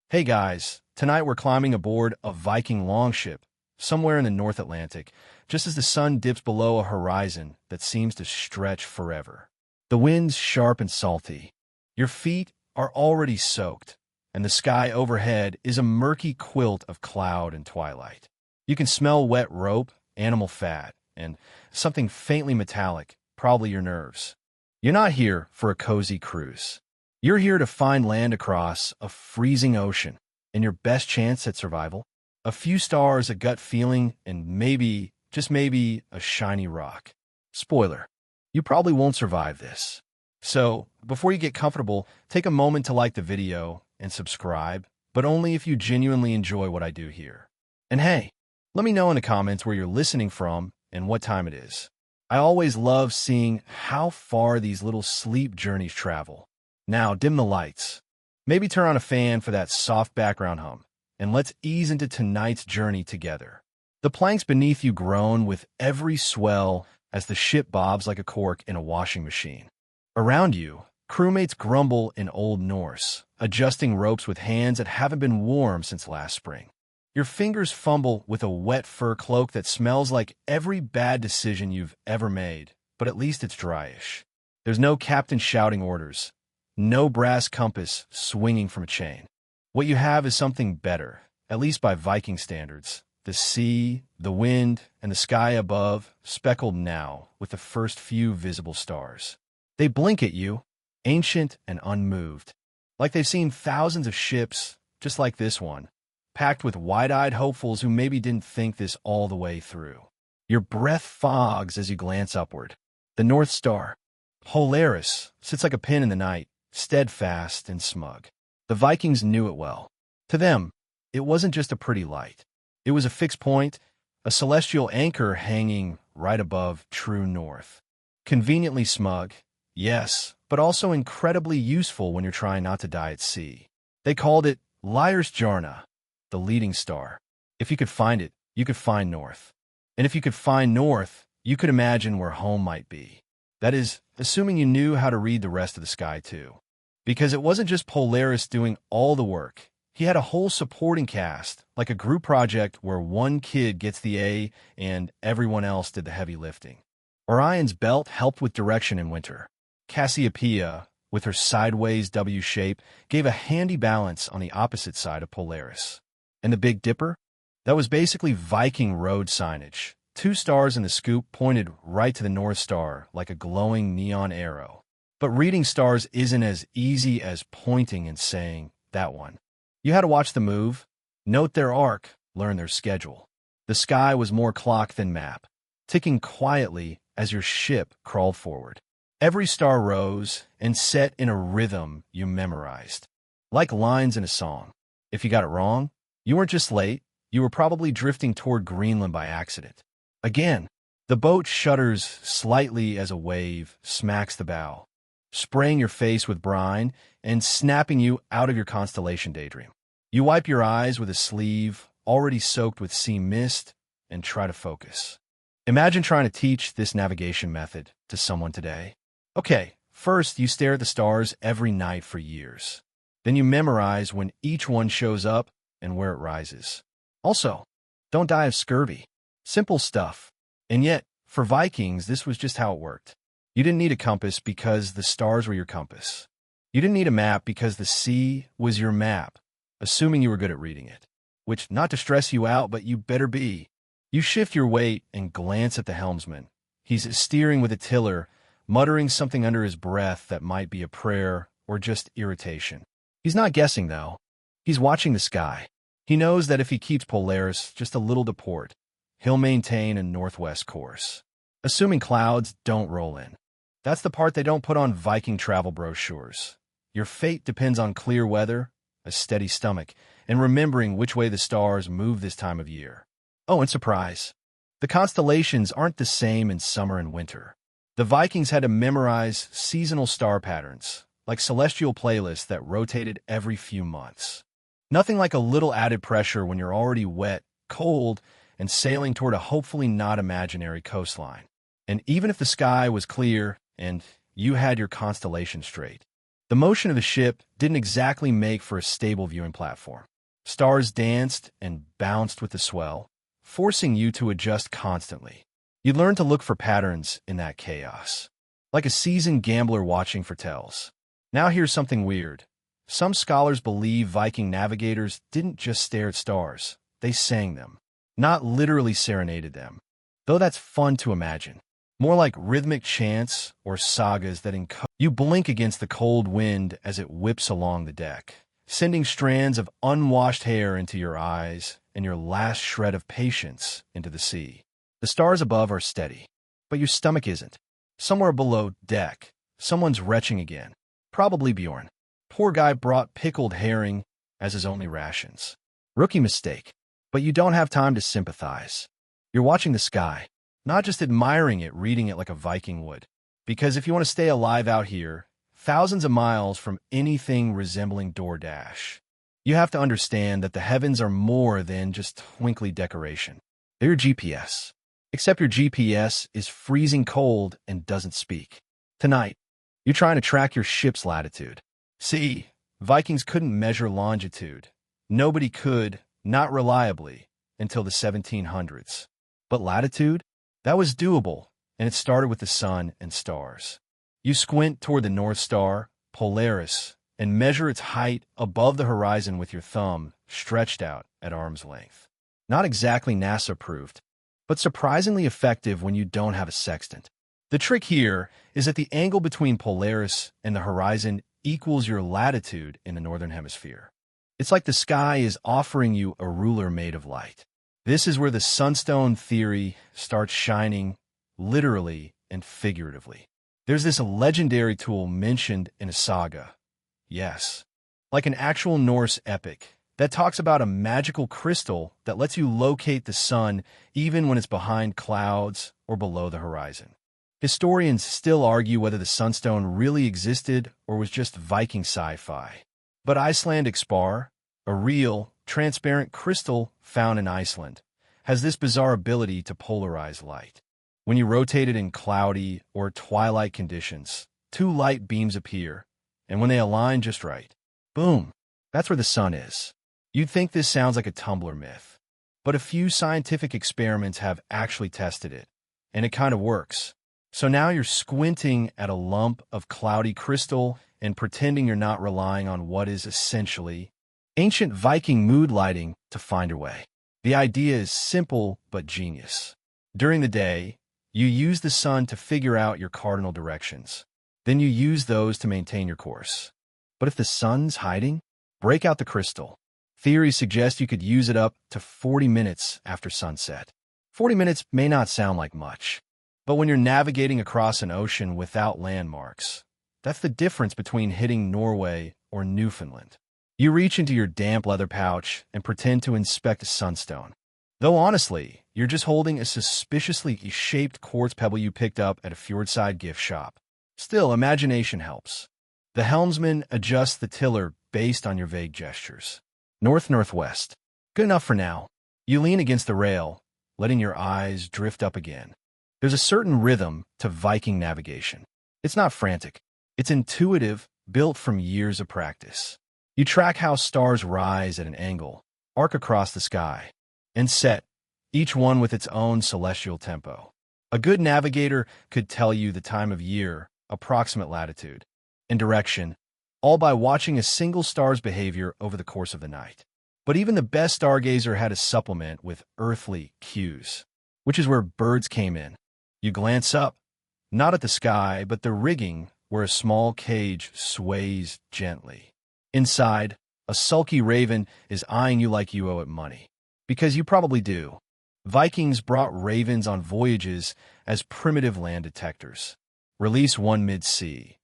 Hey guys, tonight we're climbing aboard a Viking longship somewhere in the North Atlantic, just as the sun dips below a horizon that seems to stretch forever. The wind's sharp and salty. Your feet are already soaked, and the sky overhead is a murky quilt of cloud and twilight. You can smell wet rope, animal fat, and something faintly metallic, probably your nerves. You're not here for a cozy cruise. You're here to find land across a freezing ocean, and your best chance at survival? A few stars, a gut feeling, and maybe, just maybe, a shiny rock. Spoiler, you probably won't survive this. So, before you get comfortable, take a moment to like the video and subscribe, but only if you genuinely enjoy what I do here. And hey, let me know in the comments where you're listening from and what time it is. I always love seeing how far these little sleep journeys travel. Now, dim the lights. Maybe turn on a fan for that soft background hum, and let's ease into tonight's journey together. The planks beneath you groan with every swell as the ship bobs like a cork in a washing machine. Around you, crewmates grumble in Old Norse, adjusting ropes with hands that haven't been warm since last spring. Your fingers fumble with a wet fur cloak that smells like every bad decision you've ever made, but at least it's dryish. There's no captain shouting orders. No brass compass swinging from a chain. What you have is something better, at least by Viking standards. The sea, the wind, and the sky above, speckled now with the first few visible stars. They blink at you, ancient and unmoved, like they've seen thousands of ships, just like this one, packed with wide-eyed hopefuls who maybe didn't think this all the way through. Your breath fogs as you glance upward. The North Star, Polaris, sits like a pin in the night, steadfast and smug. The Vikings knew it well. To them, it wasn't just a pretty light. It was a fixed point, a celestial anchor hanging right above true north. Conveniently smug, yes, but also incredibly useful when you're trying not to die at sea. They called it Liarsjarna, the leading star. If you could find it, you could find north. And if you could find north, you could imagine where home might be. That is, assuming you knew how to read the rest of the sky too. Because it wasn't just Polaris doing all the work. He had a whole supporting cast, like a group project where one kid gets the A and everyone else did the heavy lifting. Orion's belt helped with direction in winter. Cassiopeia, with her sideways W shape, gave a handy balance on the opposite side of Polaris. And the Big Dipper? That was basically Viking road signage. 2 stars in the scoop pointed right to the North Star like a glowing neon arrow. But reading stars isn't as easy as pointing and saying, that one. You had to watch the move, note their arc, learn their schedule. The sky was more clock than map, ticking quietly as your ship crawled forward. Every star rose and set in a rhythm you memorized, like lines in a song. If you got it wrong, you weren't just late, you were probably drifting toward Greenland by accident. Again, the boat shudders slightly as a wave smacks the bow, spraying your face with brine and snapping you out of your constellation daydream. You wipe your eyes with a sleeve already soaked with sea mist and try to focus. Imagine trying to teach this navigation method to someone today. Okay, first you stare at the stars every night for years. Then you memorize when each one shows up and where it rises. Also, don't die of scurvy. Simple stuff. And yet, for Vikings, this was just how it worked. You didn't need a compass because the stars were your compass. You didn't need a map because the sea was your map, assuming you were good at reading it. Which, not to stress you out, but you better be. You shift your weight and glance at the helmsman. He's steering with a tiller, muttering something under his breath that might be a prayer or just irritation. He's not guessing, though. He's watching the sky. He knows that if he keeps Polaris just a little to port, he'll maintain a northwest course, assuming clouds don't roll in. That's the part they don't put on Viking travel brochures. Your fate depends on clear weather, a steady stomach, and remembering which way the stars move this time of year. Oh, and surprise, the constellations aren't the same in summer and winter. The Vikings had to memorize seasonal star patterns, like celestial playlists that rotated every few months. Nothing like a little added pressure when you're already wet, cold, and sailing toward a hopefully not imaginary coastline. And even if the sky was clear and you had your constellation straight, The motion of the ship didn't exactly make for a stable viewing platform. Stars danced and bounced with the swell, forcing you to adjust constantly. You learned to look for patterns in that chaos, like a seasoned gambler watching for tells. Now here's something weird. Some scholars believe Viking navigators didn't just stare at stars, they sang them. Not literally serenaded them, though that's fun to imagine. More like rhythmic chants or sagas that encode. You blink against the cold wind as it whips along the deck, sending strands of unwashed hair into your eyes and your last shred of patience into the sea. The stars above are steady, but your stomach isn't. Somewhere below deck, someone's retching again. Probably Bjorn. Poor guy brought pickled herring as his only rations. Rookie mistake. But you don't have time to sympathize. You're watching the sky, not just admiring it, reading it like a Viking would. Because if you want to stay alive out here, thousands of miles from anything resembling DoorDash, you have to understand that the heavens are more than just twinkly decoration. They're your GPS. Except your GPS is freezing cold and doesn't speak. Tonight, you're trying to track your ship's latitude. See, Vikings couldn't measure longitude. Nobody could, not reliably, until the 1700s. But latitude? That was doable, and it started with the sun and stars. You squint toward the North Star, Polaris, and measure its height above the horizon with your thumb stretched out at arm's length. Not exactly NASA-approved, but surprisingly effective when you don't have a sextant. The trick here is that the angle between Polaris and the horizon equals your latitude in the Northern Hemisphere. It's like the sky is offering you a ruler made of light. This is where the sunstone theory starts shining, literally and figuratively. There's this legendary tool mentioned in a saga. Yes, like an actual Norse epic that talks about a magical crystal that lets you locate the sun even when it's behind clouds or below the horizon. Historians still argue whether the sunstone really existed or was just Viking sci-fi. But Icelandic spar, a real, transparent crystal found in Iceland, has this bizarre ability to polarize light. When you rotate it in cloudy or twilight conditions, two light beams appear, and when they align just right, boom, that's where the sun is. You'd think this sounds like a Tumblr myth, but a few scientific experiments have actually tested it, and it kind of works. So now you're squinting at a lump of cloudy crystal and pretending you're not relying on what is essentially ancient Viking mood lighting to find your way. The idea is simple but genius. During the day, you use the sun to figure out your cardinal directions. Then you use those to maintain your course. But if the sun's hiding, break out the crystal. Theories suggest you could use it up to 40 minutes after sunset. 40 minutes may not sound like much, but when you're navigating across an ocean without landmarks, that's the difference between hitting Norway or Newfoundland. You reach into your damp leather pouch and pretend to inspect a sunstone. Though honestly, you're just holding a suspiciously shaped quartz pebble you picked up at a fjordside gift shop. Still, imagination helps. The helmsman adjusts the tiller based on your vague gestures. North-northwest. Good enough for now. You lean against the rail, letting your eyes drift up again. There's a certain rhythm to Viking navigation. It's not frantic. It's intuitive, built from years of practice. You track how stars rise at an angle, arc across the sky, and set, each one with its own celestial tempo. A good navigator could tell you the time of year, approximate latitude, and direction, all by watching a single star's behavior over the course of the night. But even the best stargazer had a supplement with earthly cues, which is where birds came in. You glance up, not at the sky, but the rigging where a small cage sways gently. Inside, a sulky raven is eyeing you like you owe it money. Because you probably do. Vikings brought ravens on voyages as primitive land detectors. Release one mid-sea.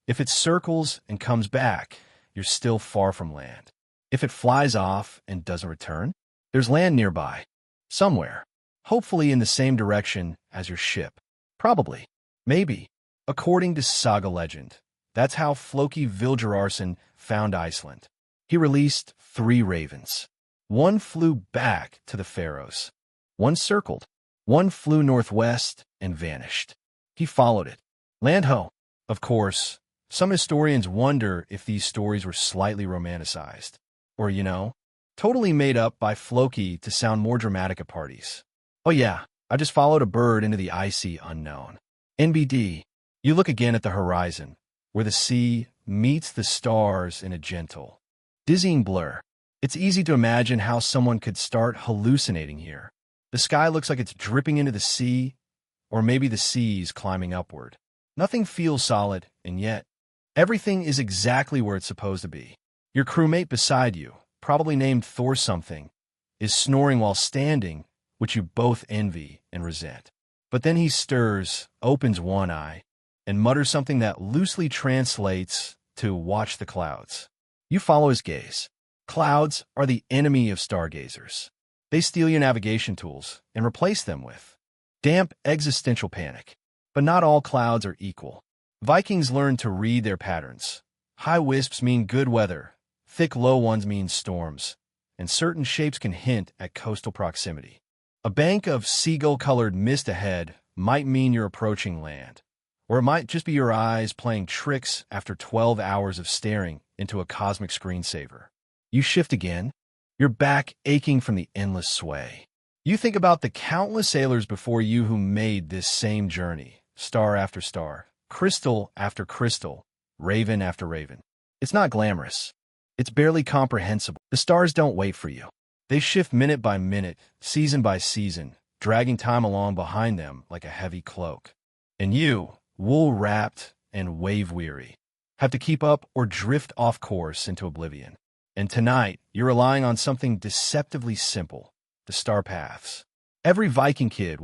If it circles and comes back, you're still far from land. If it flies off and doesn't return, there's land nearby. Somewhere. Hopefully in the same direction as your ship. Probably. Maybe. According to saga legend, that's how Floki Vilgerarsson found Iceland. He released 3 ravens. One flew back to the Faroes. One circled. One flew northwest and vanished. He followed it. Land ho. Of course, Some historians wonder if these stories were slightly romanticized, or, totally made up by Floki to sound more dramatic at parties. Oh yeah, I just followed a bird into the icy unknown. NBD, you look again at the horizon, where the sea meets the stars in a gentle, dizzying blur. It's easy to imagine how someone could start hallucinating here. The sky looks like it's dripping into the sea, or maybe the sea's climbing upward. Nothing feels solid, and yet, everything is exactly where it's supposed to be. Your crewmate beside you, probably named Thor something, is snoring while standing, which you both envy and resent. But then he stirs, opens one eye, and mutters something that loosely translates to "watch the clouds." You follow his gaze. Clouds are the enemy of stargazers. They steal your navigation tools and replace them with damp existential panic. But not all clouds are equal. Vikings learned to read their patterns. High wisps mean good weather, thick low ones mean storms, and certain shapes can hint at coastal proximity. A bank of seagull-colored mist ahead might mean you're approaching land, or it might just be your eyes playing tricks after 12 hours of staring into a cosmic screensaver. You shift again, your back aching from the endless sway. You think about the countless sailors before you who made this same journey, star after star, crystal after crystal, raven after raven. It's not glamorous. It's barely comprehensible. The stars don't wait for you. They shift minute by minute, season by season, dragging time along behind them like a heavy cloak. And you, wool-wrapped and wave-weary, have to keep up or drift off course into oblivion. And tonight, you're relying on something deceptively simple, the star paths. Every Viking kid,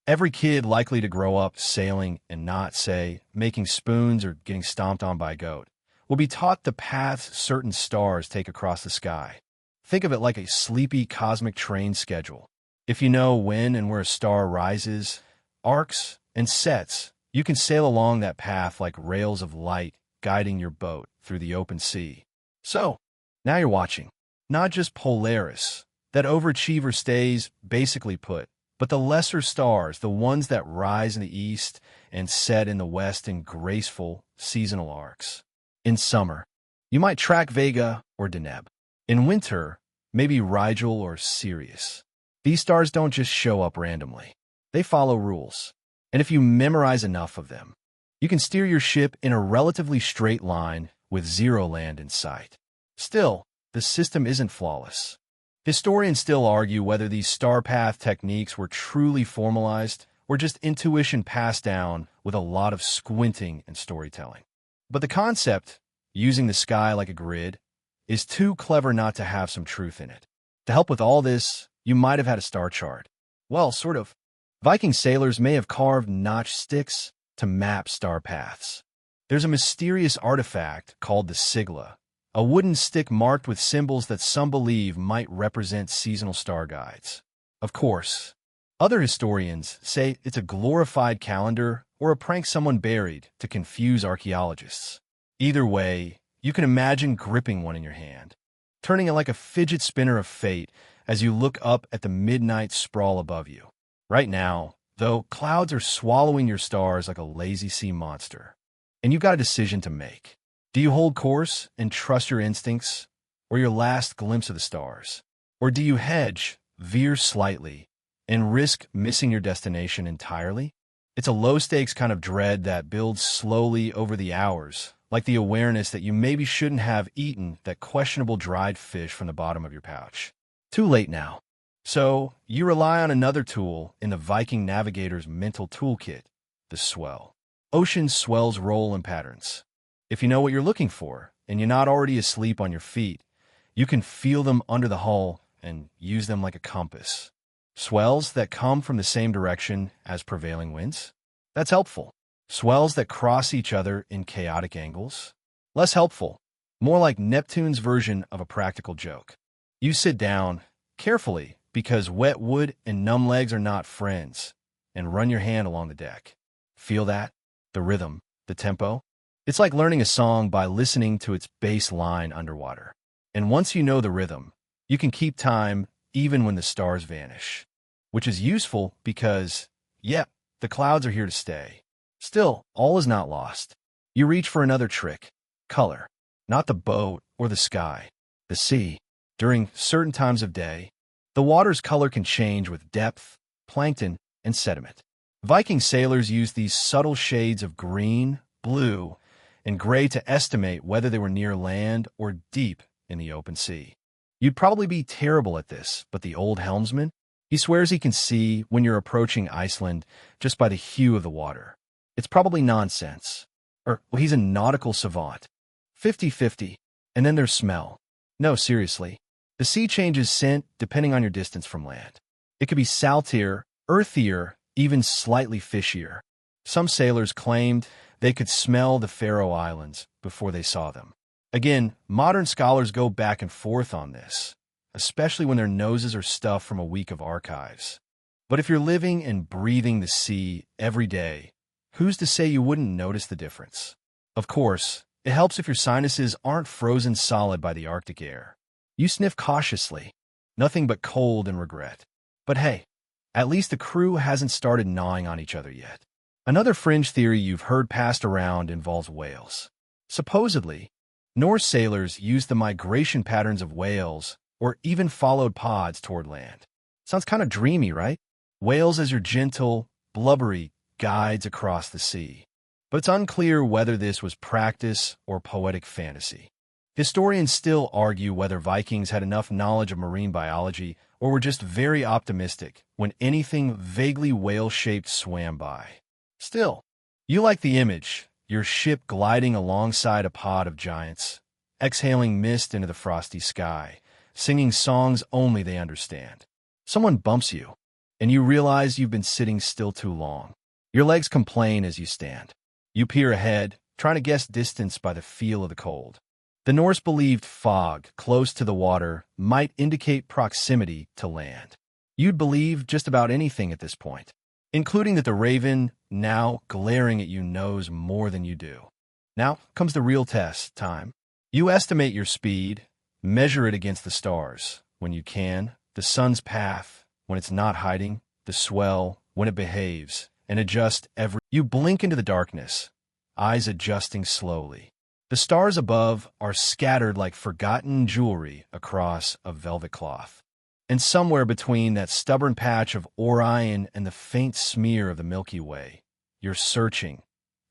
every kid likely to grow up sailing and not, say, making spoons or getting stomped on by a goat, will be taught the paths certain stars take across the sky. Think of it like a sleepy cosmic train schedule. If you know when and where a star rises, arcs, and sets, you can sail along that path like rails of light guiding your boat through the open sea. So, now you're watching, not just Polaris, that overachiever stays basically put, but the lesser stars, the ones that rise in the east and set in the west in graceful, seasonal arcs. In summer, you might track Vega or Deneb. In winter, maybe Rigel or Sirius. These stars don't just show up randomly. They follow rules. And if you memorize enough of them, you can steer your ship in a relatively straight line with zero land in sight. Still, the system isn't flawless. Historians still argue whether these star path techniques were truly formalized or just intuition passed down with a lot of squinting and storytelling. But the concept, using the sky like a grid, is too clever not to have some truth in it. To help with all this, you might have had a star chart. Well, sort of. Viking sailors may have carved notch sticks to map star paths. There's a mysterious artifact called the sigla, a wooden stick marked with symbols that some believe might represent seasonal star guides. Of course, other historians say it's a glorified calendar or a prank someone buried to confuse archaeologists. Either way, you can imagine gripping one in your hand, turning it like a fidget spinner of fate as you look up at the midnight sprawl above you. Right now, though, clouds are swallowing your stars like a lazy sea monster, and you've got a decision to make. Do you hold course and trust your instincts, or your last glimpse of the stars? Or do you hedge, veer slightly, and risk missing your destination entirely? It's a low-stakes kind of dread that builds slowly over the hours, like the awareness that you maybe shouldn't have eaten that questionable dried fish from the bottom of your pouch. Too late now. So, you rely on another tool in the Viking navigator's mental toolkit, the swell. Ocean swells roll in patterns. If you know what you're looking for, and you're not already asleep on your feet, you can feel them under the hull and use them like a compass. Swells that come from the same direction as prevailing winds? That's helpful. Swells that cross each other in chaotic angles? Less helpful. More like Neptune's version of a practical joke. You sit down, carefully, because wet wood and numb legs are not friends, and run your hand along the deck. Feel that? The rhythm, the tempo? It's like learning a song by listening to its bass line underwater. And once you know the rhythm, you can keep time even when the stars vanish. Which is useful because, the clouds are here to stay. Still, all is not lost. You reach for another trick: color. Not the boat or the sky, the sea. During certain times of day, the water's color can change with depth, plankton, and sediment. Viking sailors used these subtle shades of green, blue, and gray to estimate whether they were near land or deep in the open sea. You'd probably be terrible at this, but the old helmsman, he swears he can see when you're approaching Iceland just by the hue of the water. It's probably nonsense. Or, well, he's a nautical savant. 50-50. And then there's smell. No, seriously. The sea changes scent depending on your distance from land. It could be saltier, earthier, even slightly fishier. Some sailors claimed they could smell the Faroe Islands before they saw them. Again, modern scholars go back and forth on this, especially when their noses are stuffed from a week of archives. But if you're living and breathing the sea every day, who's to say you wouldn't notice the difference? Of course, it helps if your sinuses aren't frozen solid by the Arctic air. You sniff cautiously, nothing but cold and regret. But hey, at least the crew hasn't started gnawing on each other yet. Another fringe theory you've heard passed around involves whales. Supposedly, Norse sailors used the migration patterns of whales or even followed pods toward land. Sounds kind of dreamy, right? Whales as your gentle, blubbery guides across the sea. But it's unclear whether this was practice or poetic fantasy. Historians still argue whether Vikings had enough knowledge of marine biology or were just very optimistic when anything vaguely whale-shaped swam by. Still, you like the image, your ship gliding alongside a pod of giants, exhaling mist into the frosty sky, singing songs only they understand. Someone bumps you, and you realize you've been sitting still too long. Your legs complain as you stand. You peer ahead, trying to guess distance by the feel of the cold. The Norse believed fog close to the water might indicate proximity to land. You'd believe just about anything at this point, including that the raven, now glaring at you, knows more than you do. Now comes the real test time. You estimate your speed, measure it against the stars, when you can, the sun's path, when it's not hiding, the swell, when it behaves, and adjust every... You blink into the darkness, eyes adjusting slowly. The stars above are scattered like forgotten jewelry across a velvet cloth. And somewhere between that stubborn patch of Orion and the faint smear of the Milky Way, you're searching,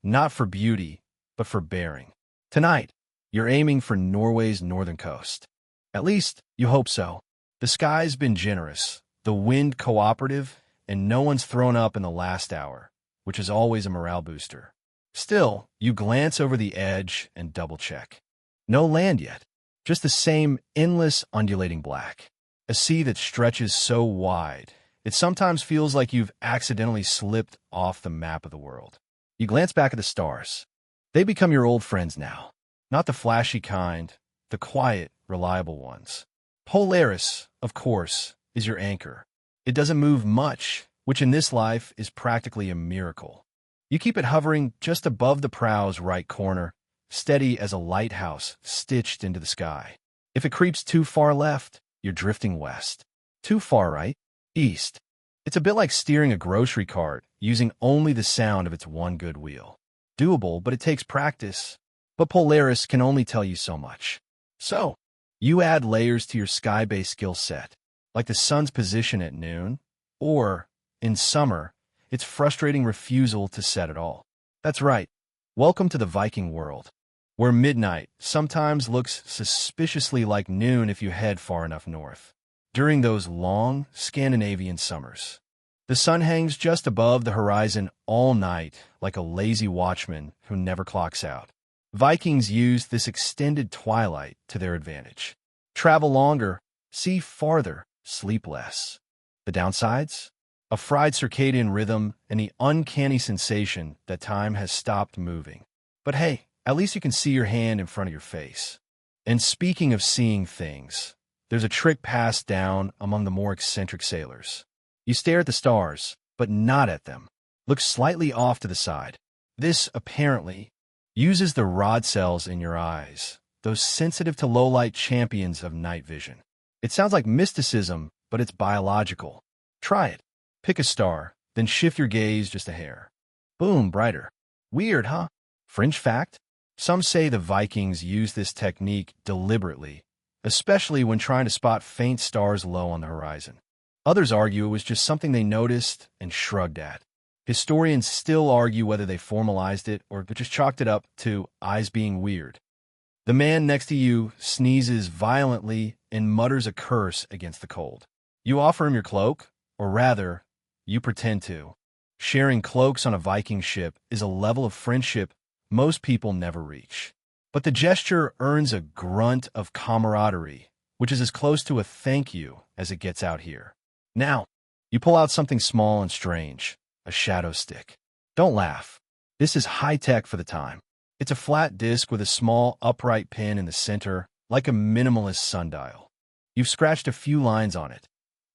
not for beauty, but for bearing. Tonight, you're aiming for Norway's northern coast. At least, you hope so. The sky's been generous, the wind cooperative, and no one's thrown up in the last hour, which is always a morale booster. Still, you glance over the edge and double-check. No land yet, just the same endless undulating black. A sea that stretches so wide, it sometimes feels like you've accidentally slipped off the map of the world. You glance back at the stars. They become your old friends now. Not the flashy kind, the quiet, reliable ones. Polaris, of course, is your anchor. It doesn't move much, which in this life is practically a miracle. You keep it hovering just above the prow's right corner, steady as a lighthouse stitched into the sky. If it creeps too far left, you're drifting west. Too far right, east. It's a bit like steering a grocery cart using only the sound of its one good wheel. Doable, but it takes practice. But Polaris can only tell you so much. So, you add layers to your sky-based skill set, like the sun's position at noon, or, in summer, its frustrating refusal to set at all. That's right. Welcome to the Viking world, where midnight sometimes looks suspiciously like noon if you head far enough north. During those long Scandinavian summers, the sun hangs just above the horizon all night like a lazy watchman who never clocks out. Vikings used this extended twilight to their advantage. Travel longer, see farther, sleep less. The downsides? A fried circadian rhythm and the uncanny sensation that time has stopped moving. But hey, at least you can see your hand in front of your face. And speaking of seeing things, there's a trick passed down among the more eccentric sailors. You stare at the stars, but not at them. Look slightly off to the side. This, apparently, uses the rod cells in your eyes, those sensitive to low-light champions of night vision. It sounds like mysticism, but it's biological. Try it. Pick a star, then shift your gaze just a hair. Boom, brighter. Weird, huh? Fringe fact? Some say the Vikings used this technique deliberately, especially when trying to spot faint stars low on the horizon. Others argue it was just something they noticed and shrugged at. Historians still argue whether they formalized it or just chalked it up to eyes being weird. The man next to you sneezes violently and mutters a curse against the cold. You offer him your cloak, or rather, you pretend to. Sharing cloaks on a Viking ship is a level of friendship most people never reach. But the gesture earns a grunt of camaraderie, which is as close to a thank you as it gets out here. Now, you pull out something small and strange, a shadow stick. Don't laugh. This is high-tech for the time. It's a flat disc with a small upright pin in the center, like a minimalist sundial. You've scratched a few lines on it.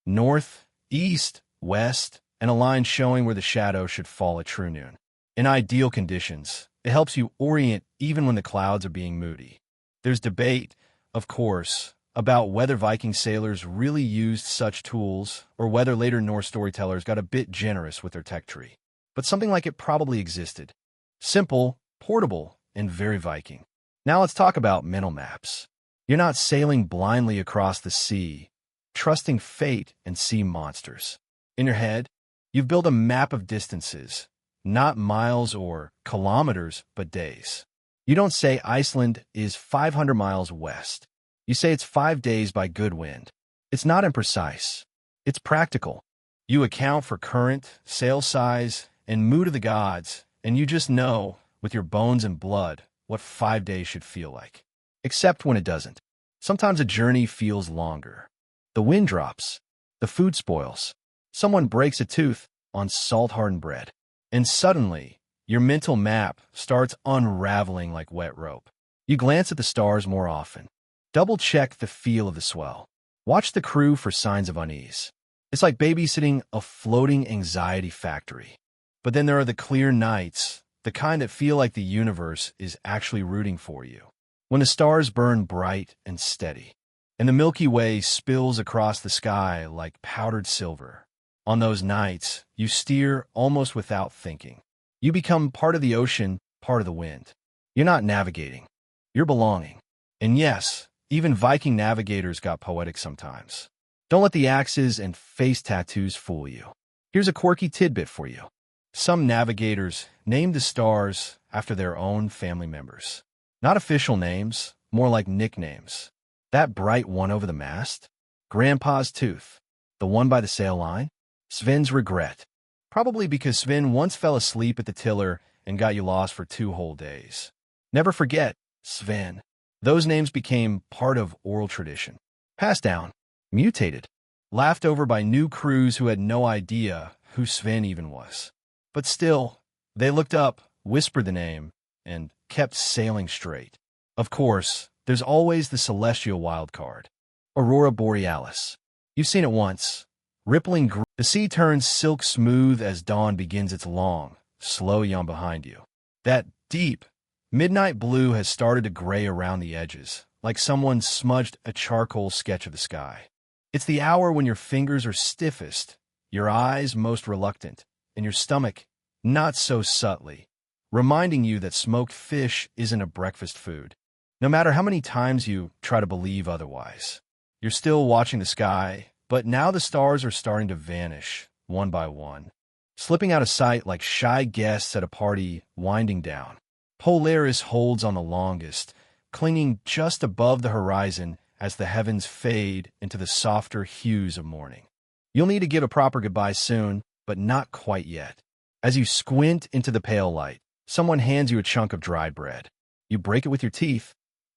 North, east, west, and a line showing where the shadow should fall at true noon. In ideal conditions, it helps you orient even when the clouds are being moody. There's debate, of course, about whether Viking sailors really used such tools or whether later Norse storytellers got a bit generous with their tech tree. But something like it probably existed. Simple, portable, and very Viking. Now let's talk about mental maps. You're not sailing blindly across the sea, trusting fate and sea monsters. In your head, you've built a map of distances, not miles or kilometers, but days. You don't say Iceland is 500 miles west. You say it's 5 days by good wind. It's not imprecise. It's practical. You account for current, sail size, and mood of the gods, and you just know, with your bones and blood, what 5 days should feel like. Except when it doesn't. Sometimes a journey feels longer. The wind drops. The food spoils. Someone breaks a tooth on salt-hardened bread. And suddenly, your mental map starts unraveling like wet rope. You glance at the stars more often. Double-check the feel of the swell. Watch the crew for signs of unease. It's like babysitting a floating anxiety factory. But then there are the clear nights, the kind that feel like the universe is actually rooting for you. When the stars burn bright and steady, and the Milky Way spills across the sky like powdered silver. On those nights, you steer almost without thinking. You become part of the ocean, part of the wind. You're not navigating. You're belonging. And yes, even Viking navigators got poetic sometimes. Don't let the axes and face tattoos fool you. Here's a quirky tidbit for you. Some navigators named the stars after their own family members. Not official names, more like nicknames. That bright one over the mast? Grandpa's tooth. The one by the sail line? Sven's regret. Probably because Sven once fell asleep at the tiller and got you lost for 2 whole days. Never forget, Sven. Those names became part of oral tradition. Passed down, mutated, laughed over by new crews who had no idea who Sven even was. But still, they looked up, whispered the name, and kept sailing straight. Of course, there's always the celestial wild card. Aurora Borealis. You've seen it once. Rippling green. The sea turns silk smooth as dawn begins its long, slow yawn behind you. That deep, midnight blue has started to gray around the edges, like someone smudged a charcoal sketch of the sky. It's the hour when your fingers are stiffest, your eyes most reluctant, and your stomach not so subtly, reminding you that smoked fish isn't a breakfast food. No matter how many times you try to believe otherwise, you're still watching the sky, but now the stars are starting to vanish, one by one, slipping out of sight like shy guests at a party winding down. Polaris holds on the longest, clinging just above the horizon as the heavens fade into the softer hues of morning. You'll need to give a proper goodbye soon, but not quite yet. As you squint into the pale light, someone hands you a chunk of dried bread. You break it with your teeth,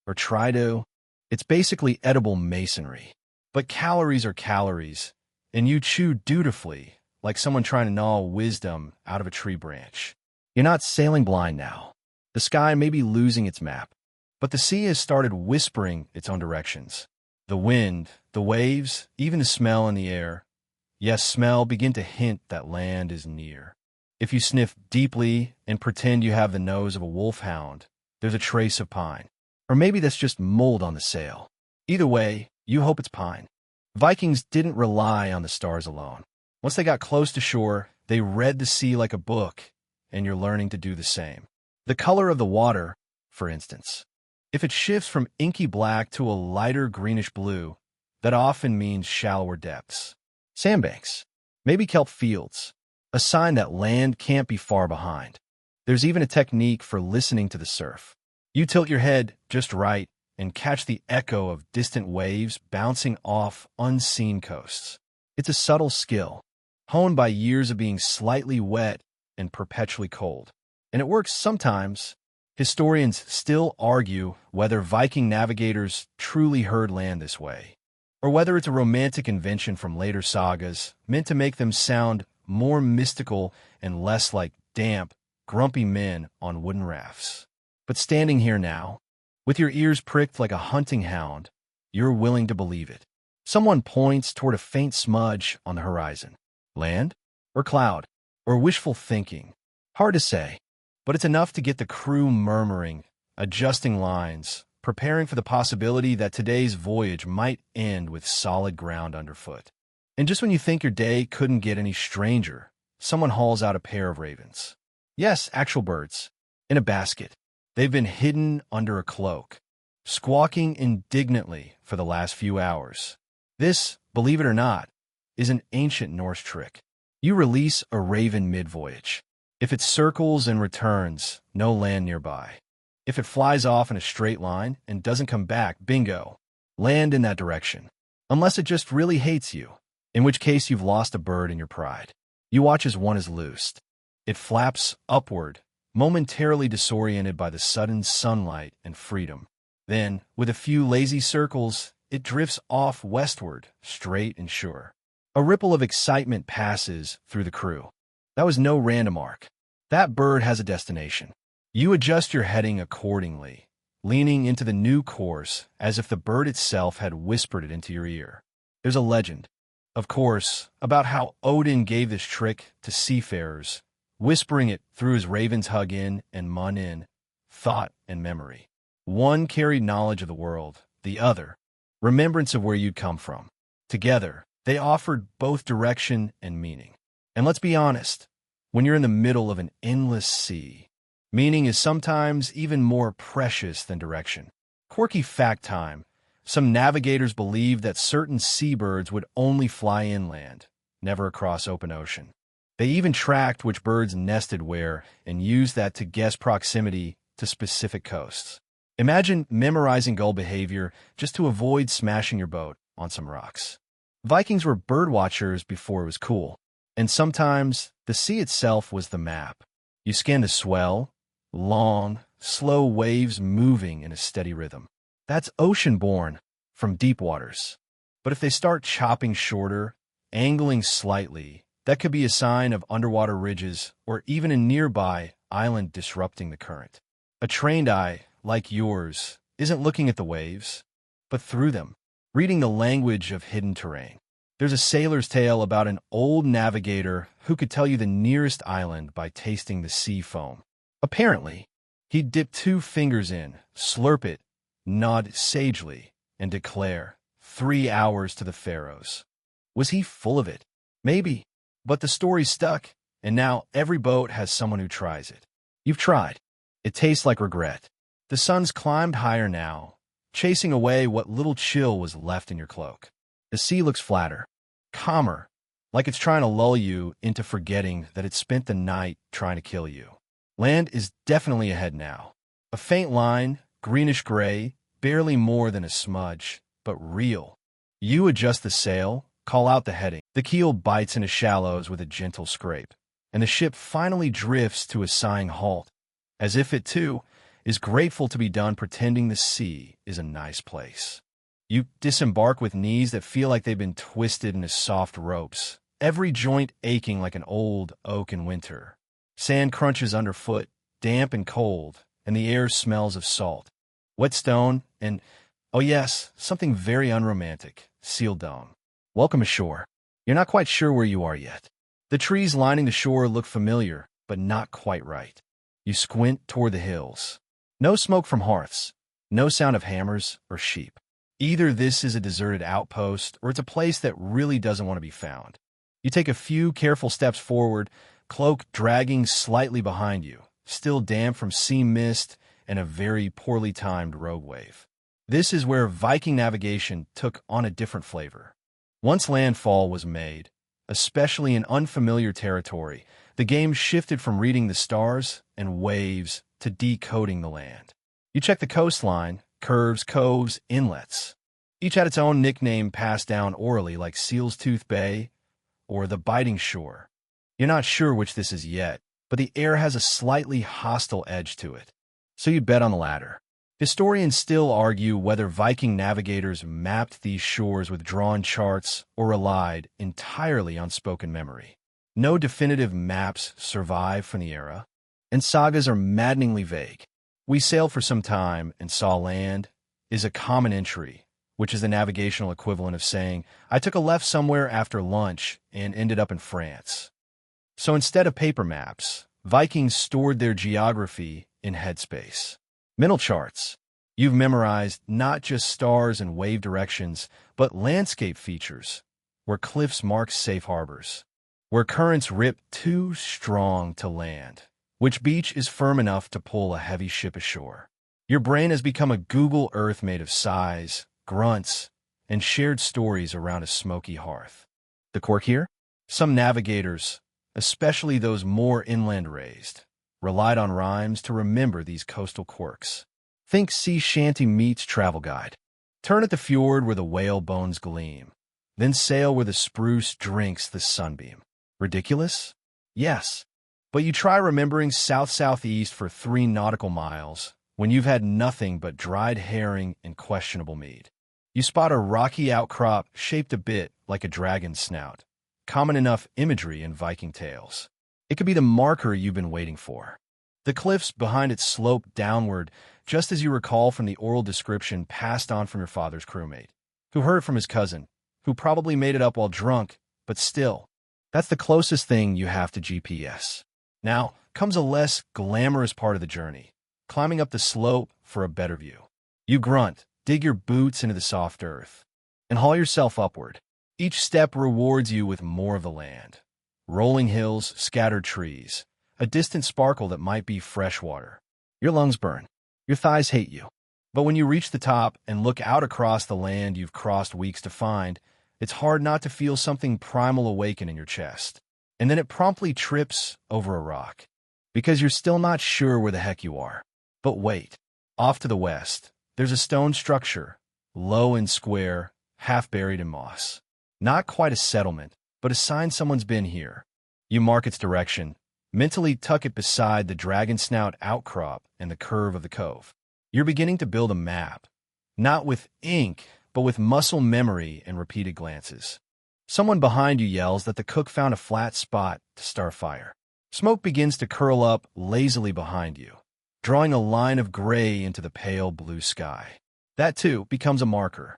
or try to. It's basically edible masonry. But calories are calories, and you chew dutifully, like someone trying to gnaw wisdom out of a tree branch. You're not sailing blind now. The sky may be losing its map, but the sea has started whispering its own directions. The wind, the waves, even the smell in the air, yes, smell, begin to hint that land is near. If you sniff deeply and pretend you have the nose of a wolfhound, there's a trace of pine. Or maybe that's just mold on the sail. Either way, you hope it's pine. Vikings didn't rely on the stars alone. Once they got close to shore, they read the sea like a book, and you're learning to do the same. The color of the water, for instance. If it shifts from inky black to a lighter greenish blue, that often means shallower depths. Sandbanks, maybe kelp fields, a sign that land can't be far behind. There's even a technique for listening to the surf. You tilt your head just right and catch the echo of distant waves bouncing off unseen coasts. It's a subtle skill, honed by years of being slightly wet and perpetually cold. And it works sometimes. Historians still argue whether Viking navigators truly heard land this way, or whether it's a romantic invention from later sagas meant to make them sound more mystical and less like damp, grumpy men on wooden rafts. But standing here now, with your ears pricked like a hunting hound, you're willing to believe it. Someone points toward a faint smudge on the horizon. Land? Or cloud? Or wishful thinking? Hard to say, but it's enough to get the crew murmuring, adjusting lines, preparing for the possibility that today's voyage might end with solid ground underfoot. And just when you think your day couldn't get any stranger, someone hauls out a pair of ravens. Yes, actual birds. In a basket. They've been hidden under a cloak, squawking indignantly for the last few hours. This, believe it or not, is an ancient Norse trick. You release a raven mid-voyage. If it circles and returns, no land nearby. If it flies off in a straight line and doesn't come back, bingo, land in that direction. Unless it just really hates you, in which case you've lost a bird in your pride. You watch as one is loosed. It flaps upward, momentarily disoriented by the sudden sunlight and freedom. Then, with a few lazy circles, it drifts off westward, straight and sure. A ripple of excitement passes through the crew. That was no random arc. That bird has a destination. You adjust your heading accordingly, leaning into the new course as if the bird itself had whispered it into your ear. There's a legend, of course, about how Odin gave this trick to seafarers, whispering it through his ravens hug in and mun in, thought and memory. One carried knowledge of the world, the other, remembrance of where you'd come from. Together, they offered both direction and meaning. And let's be honest, when you're in the middle of an endless sea, meaning is sometimes even more precious than direction. Quirky fact time. Some navigators believed that certain seabirds would only fly inland, never across open ocean. They even tracked which birds nested where and used that to guess proximity to specific coasts. Imagine memorizing gull behavior just to avoid smashing your boat on some rocks. Vikings were bird watchers before it was cool, and sometimes the sea itself was the map. You scanned the swell, long, slow waves moving in a steady rhythm. That's ocean-born from deep waters. But if they start chopping shorter, angling slightly, that could be a sign of underwater ridges or even a nearby island disrupting the current. A trained eye, like yours, isn't looking at the waves, but through them, reading the language of hidden terrain. There's a sailor's tale about an old navigator who could tell you the nearest island by tasting the sea foam. Apparently, he'd dip 2 fingers in, slurp it, nod sagely, and declare, 3 hours to the Faroes. Was he full of it? Maybe. But the story stuck, and now every boat has someone who tries it. You've tried. It tastes like regret. The sun's climbed higher now, chasing away what little chill was left in your cloak. The sea looks flatter, calmer, like it's trying to lull you into forgetting that it spent the night trying to kill you. Land is definitely ahead now. A faint line, greenish-gray, barely more than a smudge, but real. You adjust the sail, call out the heading. The keel bites into shallows with a gentle scrape, and the ship finally drifts to a sighing halt, as if it, too, is grateful to be done pretending the sea is a nice place. You disembark with knees that feel like they've been twisted into soft ropes, every joint aching like an old oak in winter. Sand crunches underfoot, damp and cold, and the air smells of salt. Wet stone and, oh yes, something very unromantic, sealed down. Welcome ashore. You're not quite sure where you are yet. The trees lining the shore look familiar, but not quite right. You squint toward the hills. No smoke from hearths, no sound of hammers or sheep. Either this is a deserted outpost or it's a place that really doesn't want to be found. You take a few careful steps forward, cloak dragging slightly behind you, still damp from sea mist and a very poorly timed rogue wave. This is where Viking navigation took on a different flavor. Once landfall was made, especially in unfamiliar territory, the game shifted from reading the stars and waves to decoding the land. You check the coastline, curves, coves, inlets. Each had its own nickname passed down orally, like Seal's Tooth Bay or the Biting Shore. You're not sure which this is yet, but the air has a slightly hostile edge to it. So you bet on the latter. Historians still argue whether Viking navigators mapped these shores with drawn charts or relied entirely on spoken memory. No definitive maps survive from the era, and sagas are maddeningly vague. "We sailed for some time and saw land" is a common entry, which is the navigational equivalent of saying, "I took a left somewhere after lunch and ended up in France." So instead of paper maps, Vikings stored their geography in headspace. Mental charts. You've memorized not just stars and wave directions, but landscape features, where cliffs mark safe harbors, where currents rip too strong to land, which beach is firm enough to pull a heavy ship ashore. Your brain has become a Google Earth made of sighs, grunts, and shared stories around a smoky hearth. The quirk here? Some navigators, especially those more inland-raised, relied on rhymes to remember these coastal quirks. Think sea shanty meets travel guide. Turn at the fjord where the whale bones gleam, then sail where the spruce drinks the sunbeam. Ridiculous? Yes. But you try remembering south-southeast for 3 nautical miles when you've had nothing but dried herring and questionable mead. You spot a rocky outcrop shaped a bit like a dragon's snout. Common enough imagery in Viking tales. It could be the marker you've been waiting for. The cliffs behind it slope downward, just as you recall from the oral description passed on from your father's crewmate, who heard it from his cousin, who probably made it up while drunk, but still, that's the closest thing you have to GPS. Now comes a less glamorous part of the journey, climbing up the slope for a better view. You grunt, dig your boots into the soft earth, and haul yourself upward. Each step rewards you with more of the land. Rolling hills, scattered trees, a distant sparkle that might be fresh water. Your lungs burn. Your thighs hate you. But when you reach the top and look out across the land you've crossed weeks to find, it's hard not to feel something primal awaken in your chest. And then it promptly trips over a rock, because you're still not sure where the heck you are. But wait, off to the west, there's a stone structure, low and square, half buried in moss. Not quite a settlement, but a sign someone's been here. You mark its direction, mentally tuck it beside the dragon snout outcrop and the curve of the cove. You're beginning to build a map, not with ink, but with muscle memory and repeated glances. Someone behind you yells that the cook found a flat spot to start a fire. Smoke begins to curl up lazily behind you, drawing a line of gray into the pale blue sky. That, too, becomes a marker,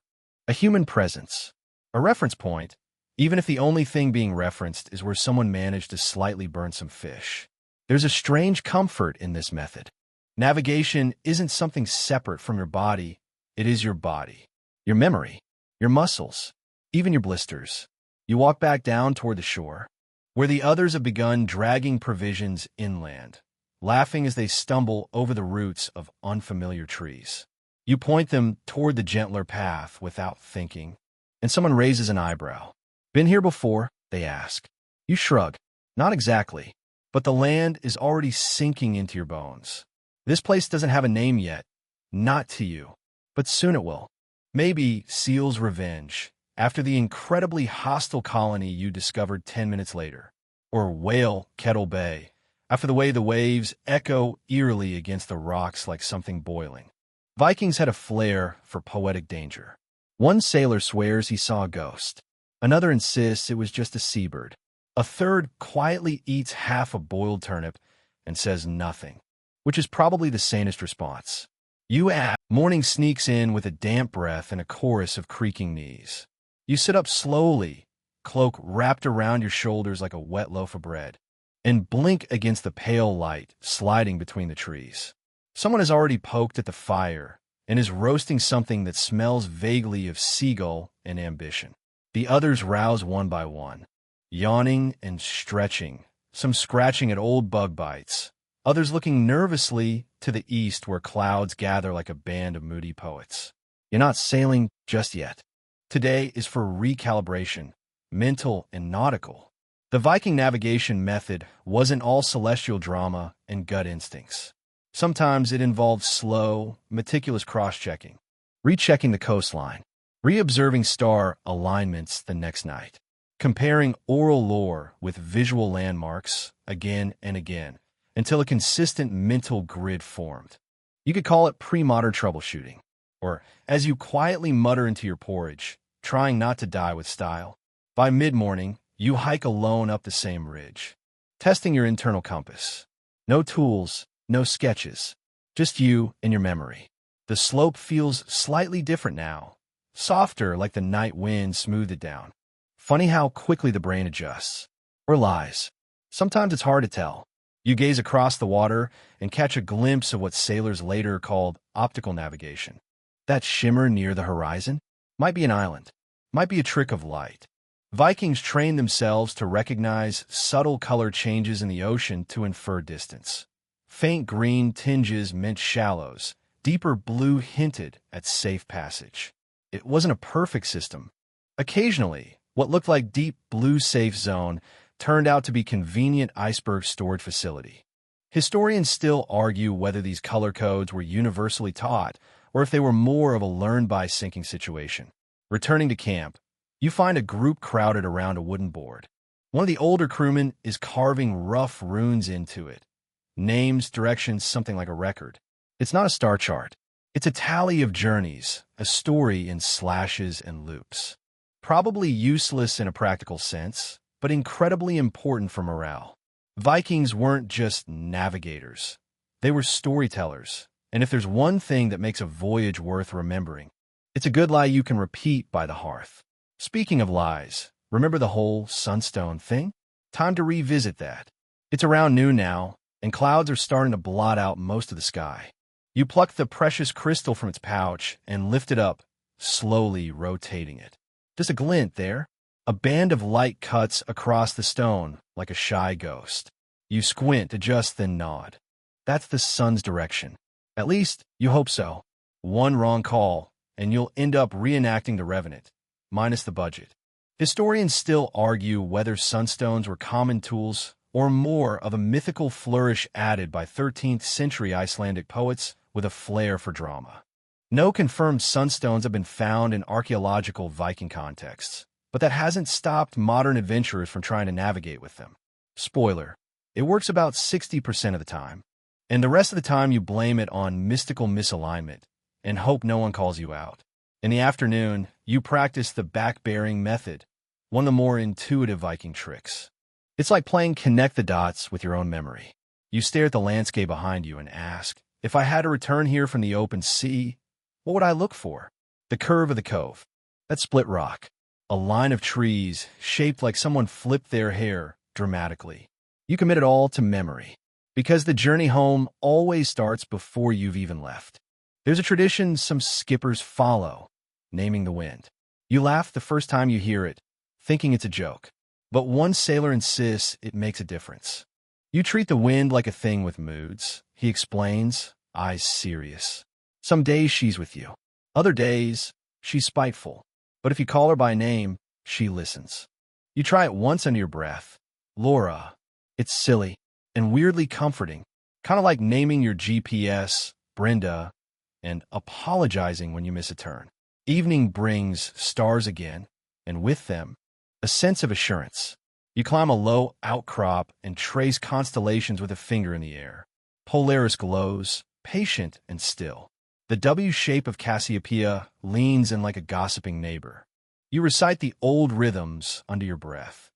a human presence, a reference point, even if the only thing being referenced is where someone managed to slightly burn some fish. There's a strange comfort in this method. Navigation isn't something separate from your body. It is your body, your memory, your muscles, even your blisters. You walk back down toward the shore, where the others have begun dragging provisions inland, laughing as they stumble over the roots of unfamiliar trees. You point them toward the gentler path without thinking, and someone raises an eyebrow. "Been here before?" they ask. You shrug. Not exactly, but the land is already sinking into your bones. This place doesn't have a name yet, not to you, but soon it will. Maybe Seal's Revenge, after the incredibly hostile colony you discovered 10 minutes later, or Whale Kettle Bay, after the way the waves echo eerily against the rocks like something boiling. Vikings had a flair for poetic danger. One sailor swears he saw a ghost. Another insists it was just a seabird. A third quietly eats half a boiled turnip and says nothing, which is probably the sanest response. You ask. Morning sneaks in with a damp breath and a chorus of creaking knees. You sit up slowly, cloak wrapped around your shoulders like a wet loaf of bread, and blink against the pale light sliding between the trees. Someone has already poked at the fire and is roasting something that smells vaguely of seagull and ambition. The others rouse one by one, yawning and stretching, some scratching at old bug bites, others looking nervously to the east where clouds gather like a band of moody poets. You're not sailing just yet. Today is for recalibration, mental and nautical. The Viking navigation method wasn't all celestial drama and gut instincts. Sometimes it involved slow, meticulous cross-checking, rechecking the coastline, re-observing star alignments the next night, comparing oral lore with visual landmarks again and again until a consistent mental grid formed. You could call it pre-modern troubleshooting, or as you quietly mutter into your porridge, trying not to die with style. By mid-morning, you hike alone up the same ridge, testing your internal compass. No tools, no sketches, just you and your memory. The slope feels slightly different now, softer like the night wind smoothed it down. Funny how quickly the brain adjusts. Or lies. Sometimes it's hard to tell. You gaze across the water and catch a glimpse of what sailors later called optical navigation. That shimmer near the horizon might be an island, might be a trick of light. Vikings trained themselves to recognize subtle color changes in the ocean to infer distance. Faint green tinges meant shallows, deeper blue hinted at safe passage. It wasn't a perfect system. Occasionally, what looked like deep blue safe zone turned out to be convenient iceberg storage facility. Historians still argue whether these color codes were universally taught or if they were more of a learn-by-sinking situation. Returning to camp, you find a group crowded around a wooden board. One of the older crewmen is carving rough runes into it. Names, directions, something like a record. It's not a star chart. It's a tally of journeys, a story in slashes and loops. Probably useless in a practical sense, but incredibly important for morale. Vikings weren't just navigators. They were storytellers. And if there's one thing that makes a voyage worth remembering, it's a good lie you can repeat by the hearth. Speaking of lies, remember the whole sunstone thing? Time to revisit that. It's around noon now, and clouds are starting to blot out most of the sky. You pluck the precious crystal from its pouch and lift it up, slowly rotating it. Just a glint there. A band of light cuts across the stone like a shy ghost. You squint, adjust, then nod. That's the sun's direction. At least, you hope so. One wrong call, and you'll end up reenacting the Revenant, minus the budget. Historians still argue whether sunstones were common tools or more of a mythical flourish added by 13th century Icelandic poets with a flair for drama. No confirmed sunstones have been found in archaeological Viking contexts, but that hasn't stopped modern adventurers from trying to navigate with them. Spoiler, it works about 60% of the time, and the rest of the time you blame it on mystical misalignment and hope no one calls you out. In the afternoon, you practice the back-bearing method, one of the more intuitive Viking tricks. It's like playing connect the dots with your own memory. You stare at the landscape behind you and ask, if I had to return here from the open sea, what would I look for? The curve of the cove, that split rock, a line of trees shaped like someone flipped their hair dramatically. You commit it all to memory, because the journey home always starts before you've even left. There's a tradition some skippers follow, naming the wind. You laugh the first time you hear it, thinking it's a joke. But one sailor insists it makes a difference. You treat the wind like a thing with moods, he explains, eyes serious. Some days she's with you. Other days, she's spiteful. But if you call her by name, she listens. You try it once under your breath. Laura. It's silly and weirdly comforting, kind of like naming your GPS, Brenda, and apologizing when you miss a turn. Evening brings stars again, and with them, a sense of assurance. You climb a low outcrop and trace constellations with a finger in the air. Polaris glows, patient and still. The W shape of Cassiopeia leans in like a gossiping neighbor. You recite the old rhythms under your breath.